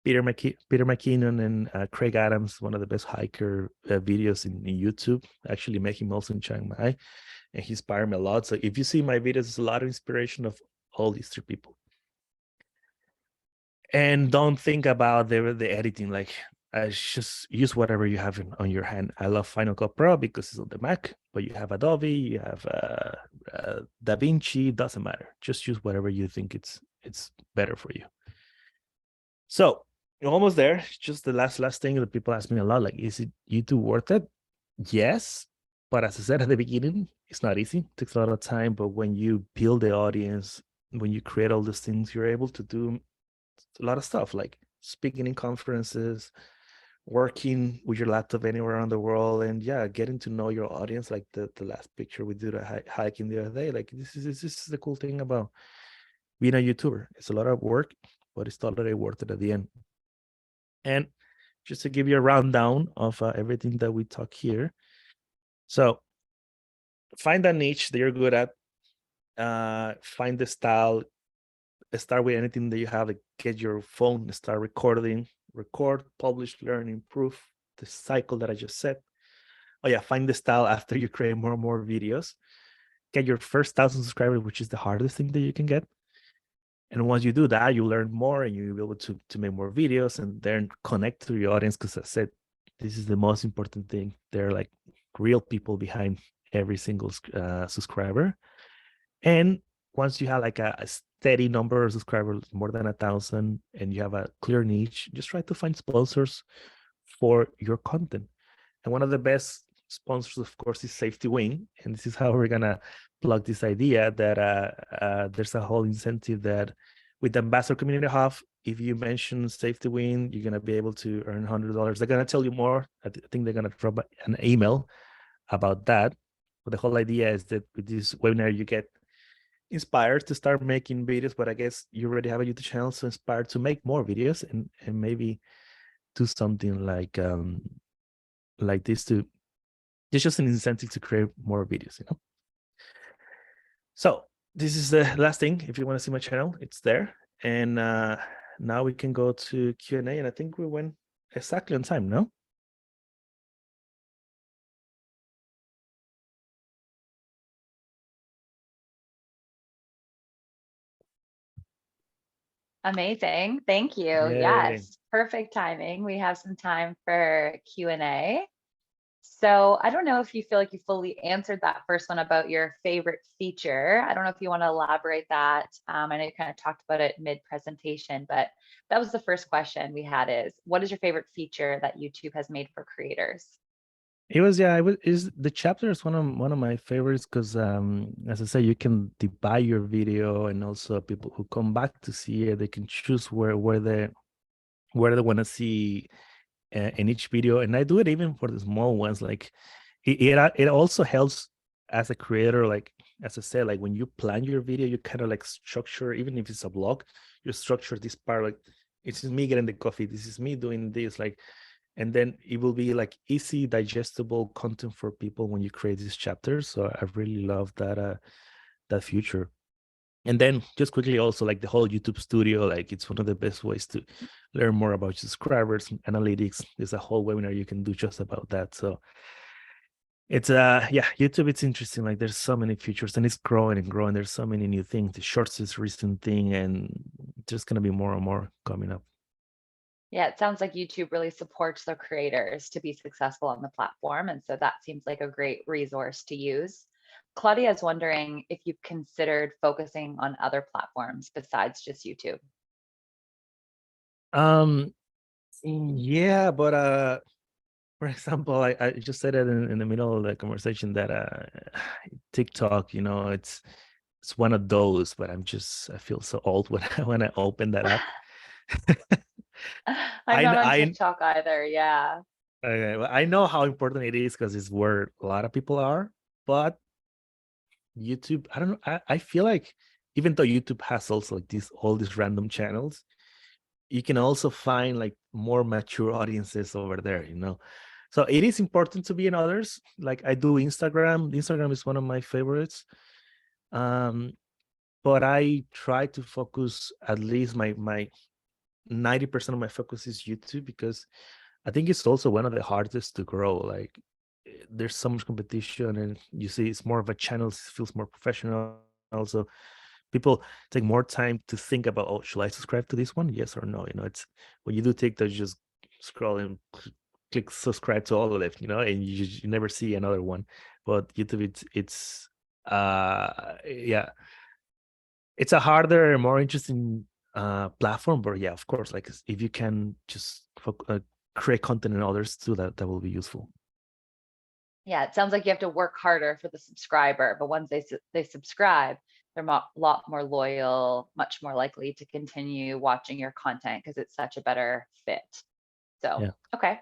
Peter McKinnon, and Craig Adams, one of the best hiker videos in YouTube. I actually met him also in Chiang Mai, and he inspired me a lot. So if you see my videos, there's a lot of inspiration of all these 3 people. And don't think about the editing. Like, just use whatever you have on your hand. I love Final Cut Pro because it's on the Mac, but you have Adobe, you have DaVinci, doesn't matter. Just use whatever you think it's better for you. So you're almost there. Just the last thing that people ask me a lot, like, is it YouTube worth it? Yes, but as I said at the beginning, it's not easy. It takes a lot of time, but when you build the audience, when you create all these things, you're able to do a lot of stuff, like speaking in conferences, working with your laptop anywhere around the world, and getting to know your audience. Like the last picture we did hiking the other day. Like, this is the cool thing about being a YouTuber. It's a lot of work, but it's totally worth it at the end. And just to give you a rundown of everything that we talk here. So find a niche that you're good at. Find the style. Start with anything that you have. Like, get your phone, start recording, record, publish, learn, improve. The cycle that I just said. Oh yeah, find the style after you create more and more videos. Get your first 1,000 subscribers, which is the hardest thing that you can get. And once you do that, you learn more and you'll be able to make more videos and then connect to your audience. Because I said, this is the most important thing. They're like real people behind every single subscriber. And once you have like a steady number of subscribers, more than 1,000, and you have a clear niche, just try to find sponsors for your content. And one of the best sponsors, of course, is SafetyWing. And this is how we're gonna plug this idea that there's a whole incentive that with the Ambassador Community Hub, if you mention SafetyWing, you're gonna be able to earn $100. They're gonna tell you more. I think they're gonna drop an email about that. But the whole idea is that with this webinar, you get inspired to start making videos. But I guess you already have a YouTube channel, so inspired to make more videos and maybe do something like this to. It's just an incentive to create more videos, you know. So this is the last thing. If you want to see my channel, it's there. And now we can go to Q&A. And I think we went exactly on time, no? Amazing. Thank you. Yay. Yes, perfect timing. We have some time for Q&A. So I don't know if you feel like you fully answered that first one about your favorite feature. I don't know if you want to elaborate that. I know you kind of talked about it mid-presentation, but that was the first question we had is, what is your favorite feature that YouTube has made for creators? It was, yeah, is the chapter is one of my favorites because as I say, you can divide your video, and also people who come back to see it, they can choose where they want to see in each video. And I do it even for the small ones. Like it also helps as a creator, like as I said, like when you plan your video, you kind of like structure, even if it's a vlog, you structure this part like, it's just me getting the coffee, this is me doing this, like, and then it will be like easy digestible content for people when you create these chapters. So I really love that that feature. And then just quickly also, like the whole YouTube studio, like it's one of the best ways to learn more about subscribers, analytics. There's a whole webinar you can do just about that. So it's yeah, YouTube, it's interesting. Like there's so many features and it's growing and growing. There's so many new things. The shorts is recent thing, and there's gonna be more and more coming up. Yeah, it sounds like YouTube really supports their creators to be successful on the platform. And so that seems like a great resource to use. Claudia is wondering if you've considered focusing on other platforms besides just YouTube. Yeah, but for example, I just said it in the middle of the conversation that TikTok, you know, it's one of those, but I feel so old when when I open that app. I'm not on I TikTok either. Yeah. okay, well, I know how important it is because it's where a lot of people are, but YouTube, I don't know. I feel like even though YouTube has also like all these random channels, you can also find like more mature audiences over there, you know. So it is important to be in others. Like I do Instagram. Instagram is one of my favorites. But I try to focus, at least my 90% of my focus is YouTube, because I think it's also one of the hardest to grow. Like there's so much competition, and you see it's more of a channel, it feels more professional. Also, people take more time to think about, oh, should I subscribe to this one? Yes or no? You know, it's when you do TikTok, you just scroll and click subscribe to all of it, you know, and you never see another one. But YouTube, it's yeah, it's a harder, more interesting platform. But yeah, of course, like if you can just create content in others too, that will be useful. Yeah, it sounds like you have to work harder for the subscriber, but once they subscribe, they're a lot more loyal, much more likely to continue watching your content because it's such a better fit. So, Yeah. okay.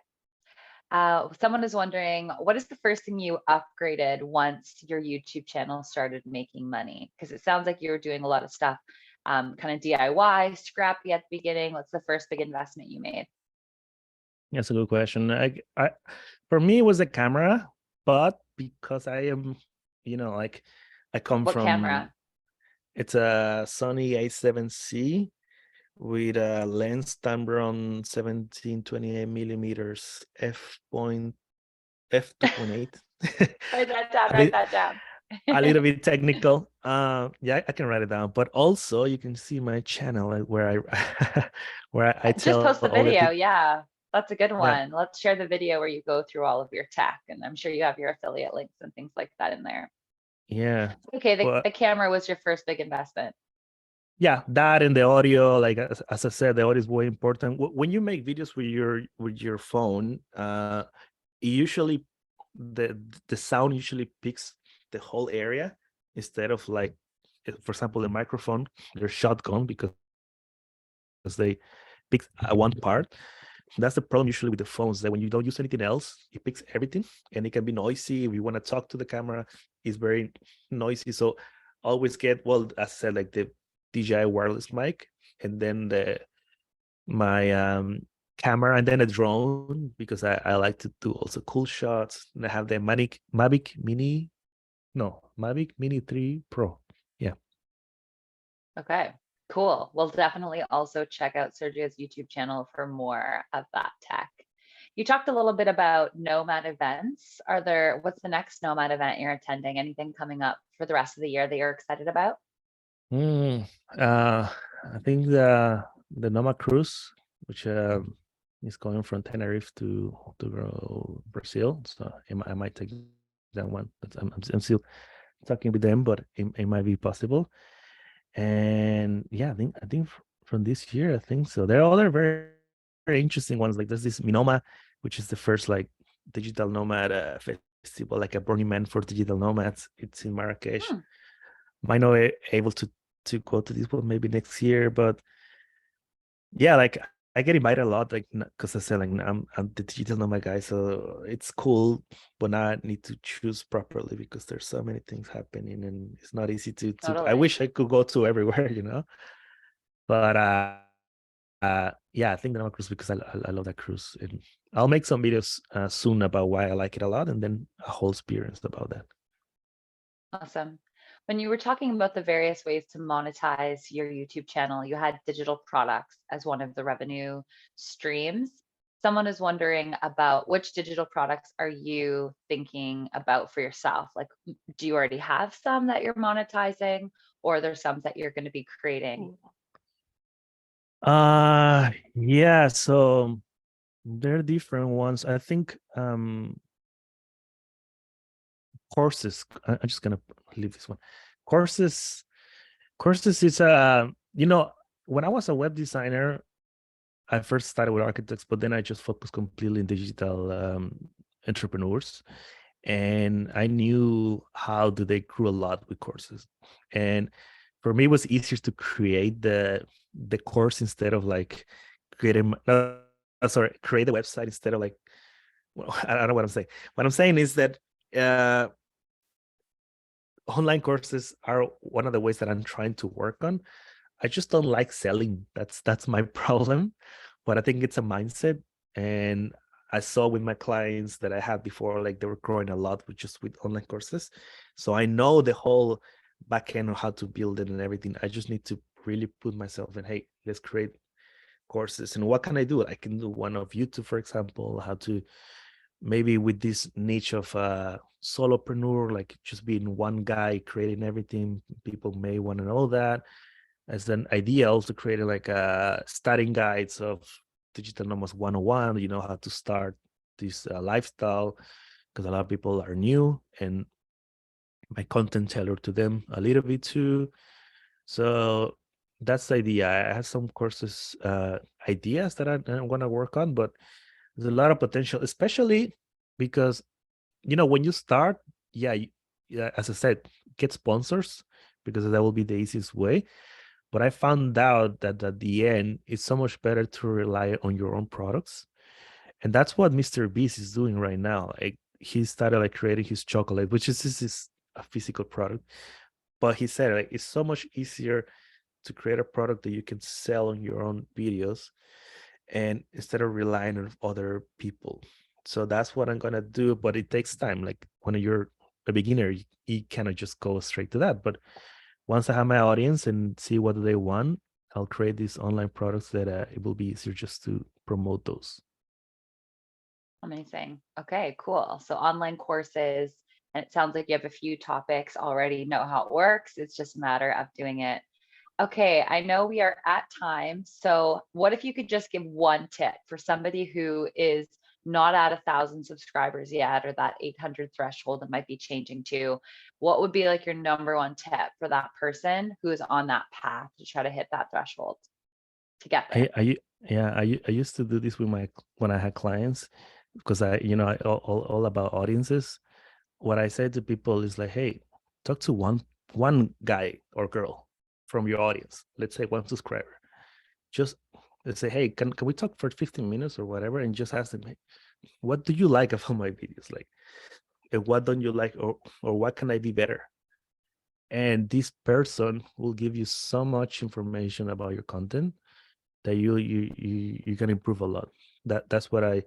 Someone is wondering, what is the first thing you upgraded once your YouTube channel started making money? Because it sounds like you were doing a lot of stuff, kind of DIY, scrappy at the beginning. What's the first big investment you made? That's a good question. I for me, it was a camera, but because I am, you know, like I come What from, camera? it's a Sony A7C with a lens Tamron 17-28 millimeters f2.8. Write that down, a, write bit, that down. a little bit technical. Yeah, I can write it down. But also, you can see my channel where I where I Just tell post the all the video. people. Yeah, that's a good Yeah, one. Let's share the video where you go through all of your tech, and I'm sure you have your affiliate links and things like that in there. yeah. Okay, But the camera was your first big investment. yeah, that and the audio, like as I said, the audio is very important. When you make videos with your phone, usually the sound usually picks the whole area instead of like, for example, the microphone, your shotgun, because they pick one part. That's the problem usually with the phones, that when you don't use anything else, it picks everything, and it can be noisy. If you want to talk to the camera, it's very noisy. So always get, well, as I said, like the DJI wireless mic, and then my camera, and then a drone, because I like to do also cool shots. And I have the Mavic Mini 3 Pro. Yeah. Okay, cool. We'll definitely also check out Sergio's YouTube channel for more of that tech. You talked a little bit about Nomad events. What's the next Nomad event you're attending? Anything coming up for the rest of the year that you're excited about? Mm, I think the Nomad cruise, which is going from Tenerife to Brazil. So I might take that one. But I'm still talking with them, but it might be possible. And yeah, I think from this year, I think so. There are other very, very interesting ones. Like there's this Minoma, which is the first like digital nomad festival, like a Burning Man for digital nomads. It's in Marrakesh. Hmm, Might not able to go to this one maybe next year, but yeah, like I get invited a lot, like because I say like I'm the digital nomad guy, so it's cool, but now I need to choose properly because there's so many things happening, and it's not easy to. I totally. wish I could go to everywhere, but yeah, I think the Nomad cruise, because I love that cruise, and I'll make some videos soon about why I like it a lot, and then a whole experience about that. Awesome. When you were talking about the various ways to monetize your YouTube channel, you had digital products as one of the revenue streams. Someone is wondering about which digital products are you thinking about for yourself? Like, do you already have some that you're monetizing, or are there some that you're going to be creating? Yeah, so there are different ones. I think courses. I'm just gonna leave this one. Courses. Courses is when I was a web designer, I first started with architects, but then I just focused completely in digital entrepreneurs, and I knew how do they grew a lot with courses, and for me it was easier to create the course instead of like creating create a website instead of like, well, I don't know what I'm saying. What I'm saying is that uh online courses are one of the ways that I'm trying to work on. I just don't like selling. That's my problem. But I think it's a mindset. And I saw with my clients that I had before, like they were growing a lot with online courses. So I know the whole back end of how to build it and everything. I just need to really put myself in, hey, let's create courses. And what can I do? I can do one of YouTube, for example, how to maybe with this niche of solopreneur, like just being one guy creating everything. People may want to know that as an idea, also created like starting guides of digital nomads 101, how to start this lifestyle, because a lot of people are new, and my content tailored to them a little bit too. So that's the idea. I have some courses ideas that I want to work on, but there's a lot of potential, especially because when you start, yeah, as I said, get sponsors, because that will be the easiest way. But I found out that at the end, it's so much better to rely on your own products. And that's what Mr. Beast is doing right now. Like, he started like creating his chocolate, which is a physical product. But he said like it's so much easier to create a product that you can sell on your own videos, and instead of relying on other people. So that's what I'm gonna do. But it takes time. Like when you're a beginner, you cannot just go straight to that. But once I have my audience and see what they want, I'll create these online products that it will be easier just to promote those. Amazing. Okay, cool. So online courses, and it sounds like you have a few topics already know how it works. It's just a matter of doing it. Okay, I know we are at time. So what if you could just give one tip for somebody who is not at 1,000 subscribers yet, or that 800 threshold and might be changing to? What would be like your number one tip for that person who is on that path to try to hit that threshold to get there? I used to do this with when I had clients, because I all about audiences. What I say to people is like, hey, talk to one guy or girl from your audience. Let's say one subscriber. Just They say, hey, can we talk for 15 minutes or whatever? And just ask them, hey, what do you like about my videos? Like, and what don't you like, or what can I be better? And this person will give you so much information about your content that you can improve a lot. That's what I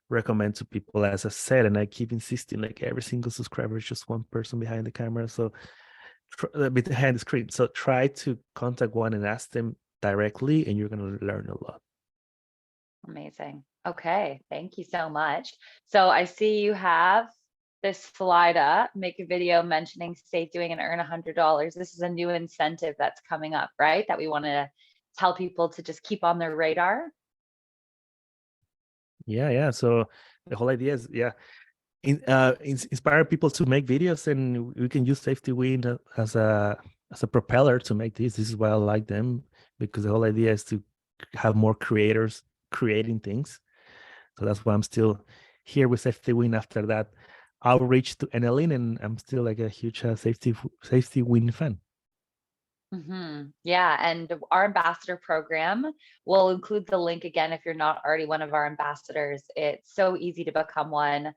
recommend to people, as I said, and I keep insisting, like every single subscriber is just one person behind the camera, so behind the screen. So try to contact one and ask them directly, and you're going to learn a lot. Amazing. Okay, thank you so much. So I see you have this slide up, make a video mentioning SafetyWing and earn $100. This is a new incentive that's coming up, right? That we want to tell people to just keep on their radar. Yeah. So the whole idea is, inspire people to make videos, and we can use SafetyWing as a propeller to make this. This is why I like them, because the whole idea is to have more creators creating things. So that's why I'm still here with SafetyWing after that outreach to NLN, and I'm still like a huge SafetyWing fan. Yeah, and our ambassador program will include the link again if you're not already one of our ambassadors. It's so easy to become one.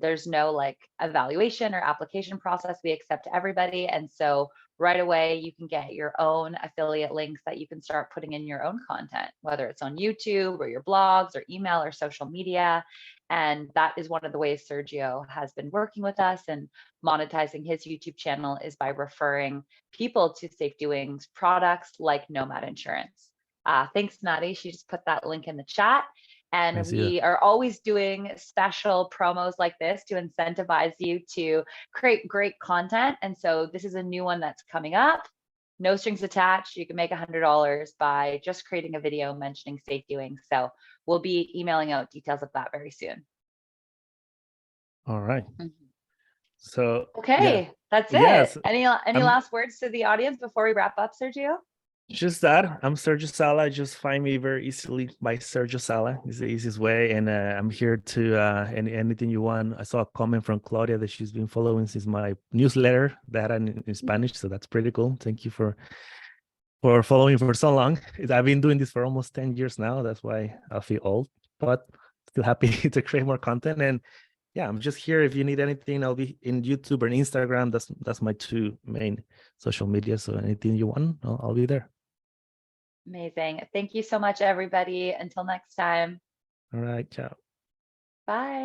There's no like evaluation or application process. We accept everybody. And so right away, you can get your own affiliate links that you can start putting in your own content, whether it's on YouTube or your blogs or email or social media. And that is one of the ways Sergio has been working with us and monetizing his YouTube channel is by referring people to SafetyWing's products like Nomad Insurance. Thanks, Maddie. She just put that link in the chat. I And see that. we are always doing special promos like this to incentivize you to create great content. And so this is a new one that's coming up. No strings attached. You can make $100 by just creating a video mentioning SafetyWing. So we'll be emailing out details of that very soon. All right. Mhm. So Okay, that's yes, it. Any I'm last words to the audience before we wrap up, Sergio? just that. I'm Sergio Sala. Just find me very easily by Sergio Sala. It's the easiest way, and I'm here to anything you want. I saw a comment from Claudia that she's been following since my newsletter that in Spanish, so that's pretty cool. Thank you for following for so long. I've been doing this for almost 10 years now. That's why I feel old, but still happy to create more content. And yeah, I'm just here. If you need anything, I'll be in YouTube or Instagram. That's my two main social media. So anything you want, I'll be there. Amazing. Thank you so much, everybody. Until next time. All right, ciao. Bye.